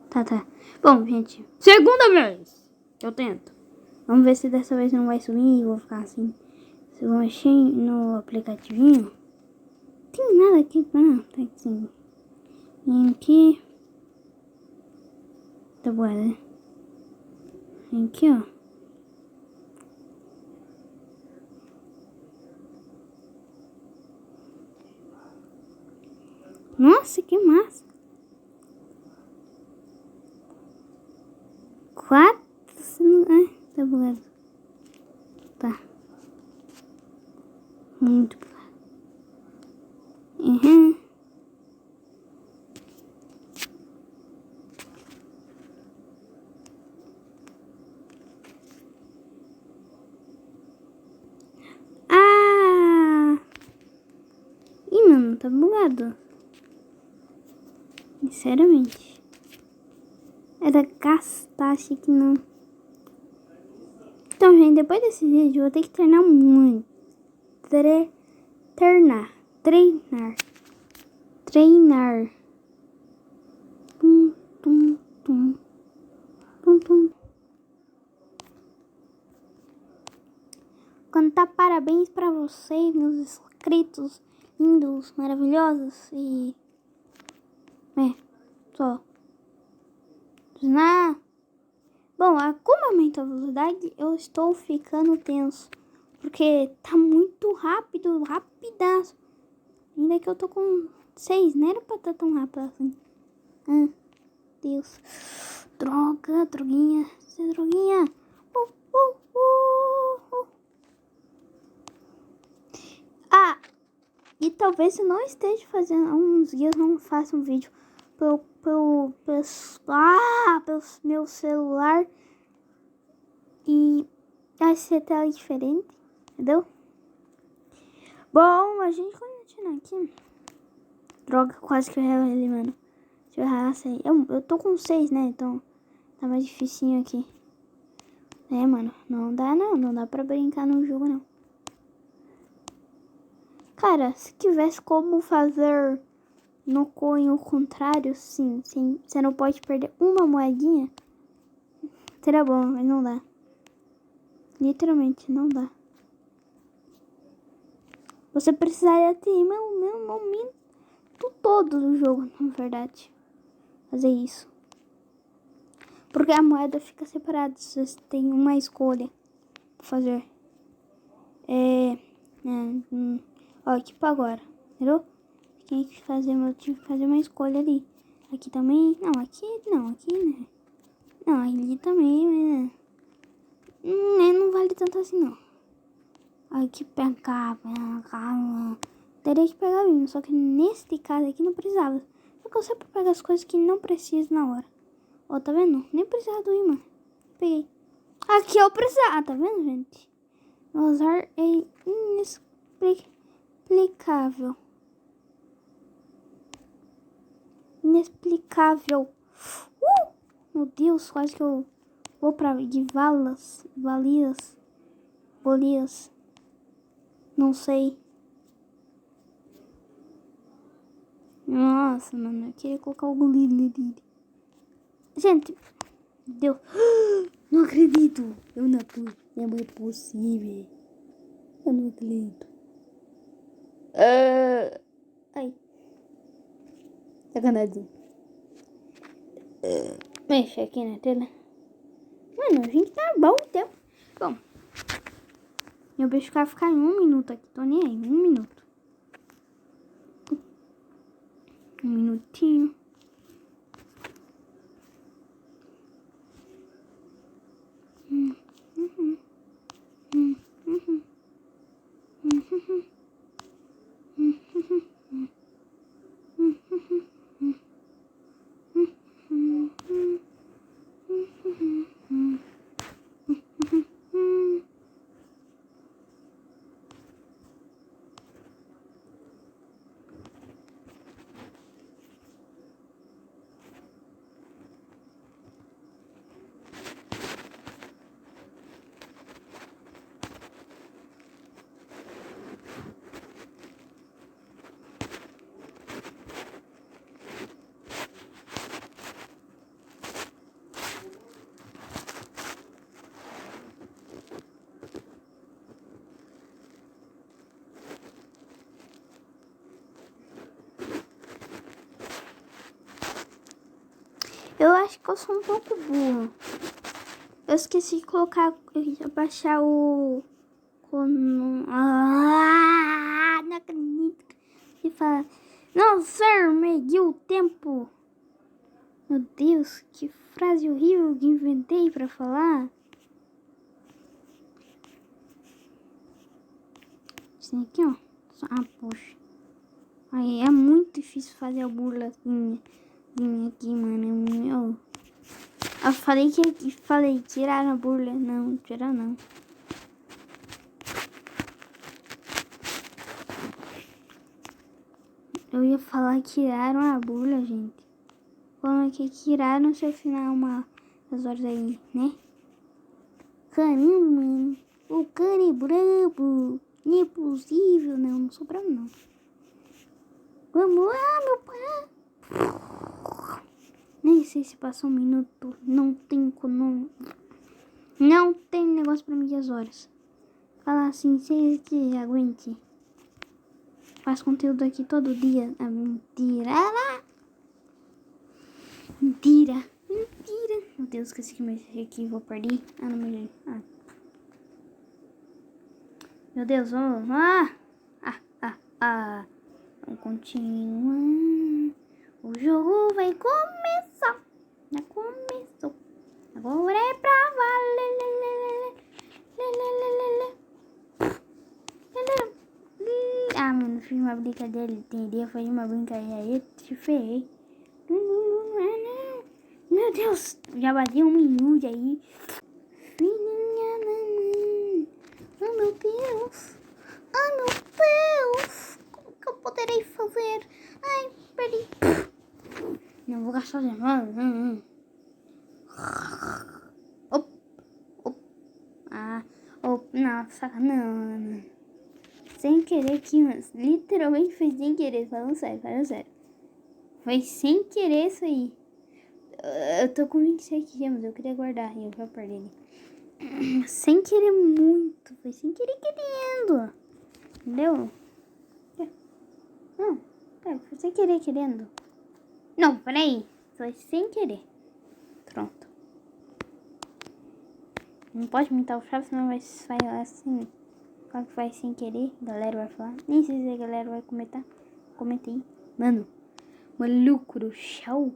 Tá. Bom, gente, segunda vez eu tento. Vamos ver se dessa vez não vai sumir e vou ficar assim. Se eu mexer no aplicativinho. Tem nada aqui. Ah, tem sim. E aqui. Tá bom, né? Aqui, ó. Nossa, que massa. 4. Tá bugado. Tá. Muito bugado. Uhum. Ah! Ih, mano, tá bugado. Sinceramente. Era gastar, achei que não. Então, gente, depois desse vídeo eu vou ter que treinar muito. Treinar. Tum, tum. Cantar parabéns pra vocês, meus inscritos lindos, maravilhosos e... só. Bom, como aumentou a velocidade, eu estou ficando tenso. Porque tá muito rápido, rapidaço. Ainda que eu tô com 6, não era pra estar tão rápido assim. Ah, Deus. Droguinha. Ah, e talvez eu não esteja fazendo, há uns dias não faça um vídeo pelo meu celular e essa tela é diferente, entendeu? Bom, a gente continua aqui. Droga, quase que eu errei ele, mano. Deixa eu errar essa aí. Eu tô com 6, né? Então tá mais dificinho aqui. É, mano, não dá pra brincar no jogo, não. Cara, se tivesse como fazer no coin contrário, sim, você não pode perder uma moedinha. Seria bom, mas não dá. Literalmente, não dá. Você precisaria ter meu momento todo do jogo, na verdade. Fazer isso. Porque a moeda fica separada. Você tem uma escolha pra fazer. Ó, tipo agora. Entendeu? Tive que fazer uma escolha ali. Aqui também. Não, aqui né? Não, ali também, mas... não vale tanto assim, não. Aqui pegar. Teria que pegar vinho, só que nesse caso aqui não precisava. Só que eu sempre pego as coisas que não preciso na hora. Ó, tá vendo? Nem precisava do imã. Peguei. Aqui eu precisava. Ah, tá vendo, gente? Usar é inexplicável. Inexplicável. Meu Deus, quase que eu vou pra Golias. Não sei. Nossa, mano, eu queria colocar o Golias nele. Gente, Deus. Não acredito. Eu não acredito. Não é possível. Eu não acredito. Ai. Sacanagem. Mexe aqui na tela. Mano, a gente tá bom o tempo. Bom. Meu bicho vai ficar em 1 minuto aqui. Tô nem aí. 1 minuto. 1 minutinho. Eu acho que eu sou um pouco burro. Eu esqueci de colocar, baixar o... não acredito. E fala, não, sir, mediu o tempo. Meu Deus, que frase horrível que inventei pra falar. Isso aqui, ó. Poxa. Aí é muito difícil fazer a burlazinha aqui, mano. Eu falei tirar a burla. Não, tirar não. Eu ia falar que tiraram a burla, gente. Como é que tiraram se eu final as horas aí, né? Caramba, mano. O cara é brabo. Não é possível. Não sou brabo, não. Vamos lá, meu pai. Nem sei se passou um minuto. Não tem como. Não tem negócio pra medir as horas. Falar assim, sei que aguente. Faz conteúdo aqui todo dia. Ah, mentira. Mentira. Mentira. Meu Deus, esqueci que mexer aqui. Vou perder. Ah, não me. Meu Deus, vamos. Vamos continuar. O jogo vai começar. Já começou. Agora é pra valer. Mano, fiz uma brincadeira, entendeu? Foi uma brincadeira aí, te ferrei. Meu Deus, já bati 1 minuto aí. Filhinha da mãe. Oh, meu Deus. Ai, meu Deus. Como que eu poderei fazer? Ai, perdi. Não vou gastar de mão. Nossa, não. Sem querer aqui, mas literalmente foi sem querer. Falando sério. Foi sem querer isso aí. Eu tô com 27 gemas, eu queria guardar e eu já perdi ele. Sem querer muito. Foi sem querer querendo. Entendeu? Não, foi sem querer querendo. Não, peraí. Foi sem querer. Pronto. Não pode imitar o Chaves, senão vai falar assim. Fala que vai sem querer. A galera vai falar. Nem sei se a galera vai comentar. Comenta aí. Mano. Maluco do chão.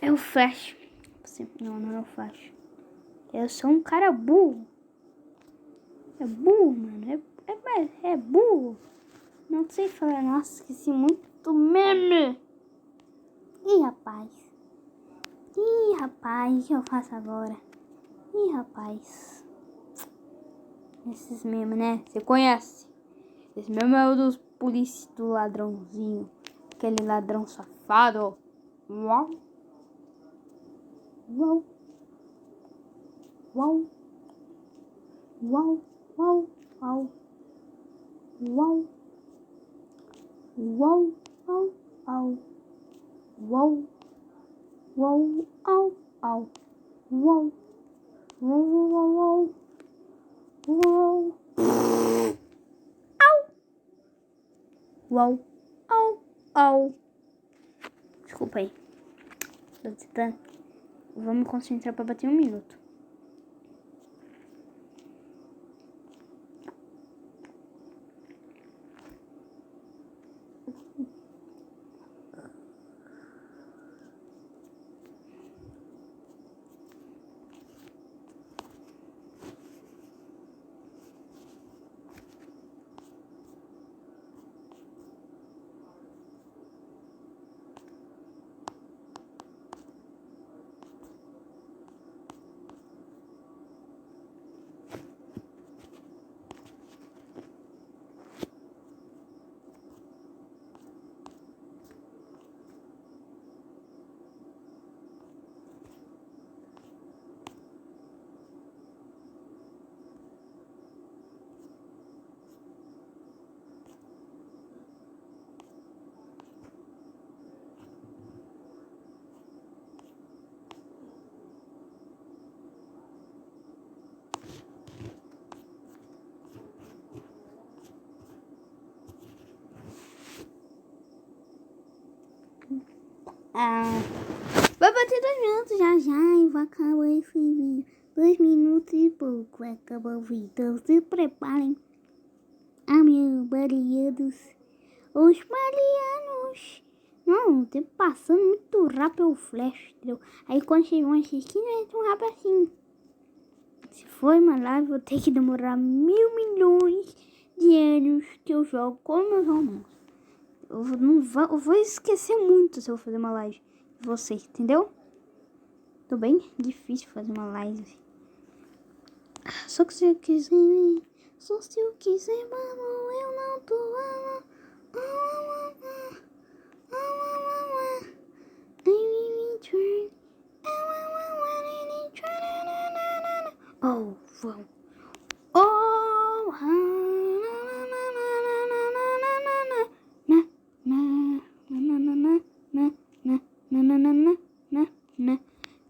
É o Flash. Não é o Flash. Eu sou um cara burro. É burro, mano. É burro. Não sei falar. Nossa, esqueci muito meme. Ih, rapaz. O que eu faço agora? Ih, rapaz. Esses memes, né? Você conhece? Esse meme é o dos polícia do ladrãozinho. Aquele ladrão safado. Uau. Uau. Uau. Uau. Uau. Uau. Uau. Uau. Uau. Uau. Uau. Uau. Au. Au. Uau. Uau. Uau. Uau. Uau. Au. Uau. Au. Au. Desculpa aí. Tô tentando. Vou me concentrar pra bater 1 minuto. Vai bater 2 minutos já e vai acabar esse vídeo. 2 minutos e pouco vai acabar o vídeo. Então se preparem. Meus baleados. Os baleanos. Não, o tempo passando muito rápido o flash, entendeu? Aí quando chega uma esquina é tão rápido assim. Se for uma live, vou ter que demorar 1.000 milhões de anos que eu jogo com meus irmãos. Eu vou esquecer muito se eu fazer uma live de vocês, entendeu? Tô bem difícil fazer uma live. Só que se eu quiser, só se eu quiser, mano, eu não tô. Oh, vão.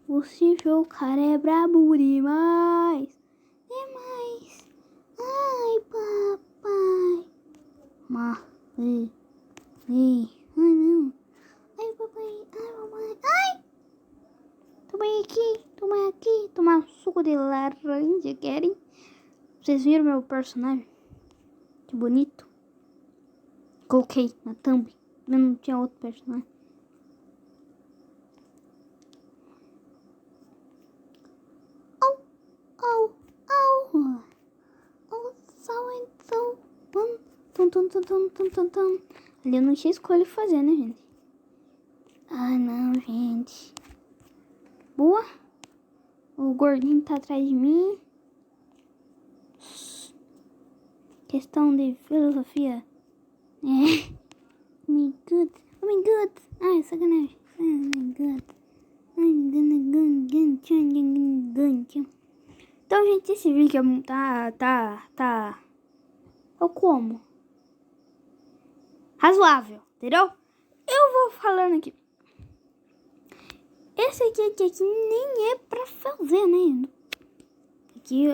Você jogar é brabo demais. Demais. Ai, papai. Ai, não. Ai, papai. Ai, mamãe. Ai. Toma aqui. Toma suco de laranja, querem? Vocês viram meu personagem? Que bonito. Coloquei na thumb. Eu não tinha outro personagem. Ali eu não tinha escolha fazer, né, gente? Ai, não, gente. Boa. O gordinho tá atrás de mim. Questão de filosofia. É. Oh my god. Ai, sacanagem. Oh my god. Então, gente, esse vídeo tá como? Razoável, entendeu? Eu vou falando aqui. Esse aqui nem é pra fazer, né? Aqui.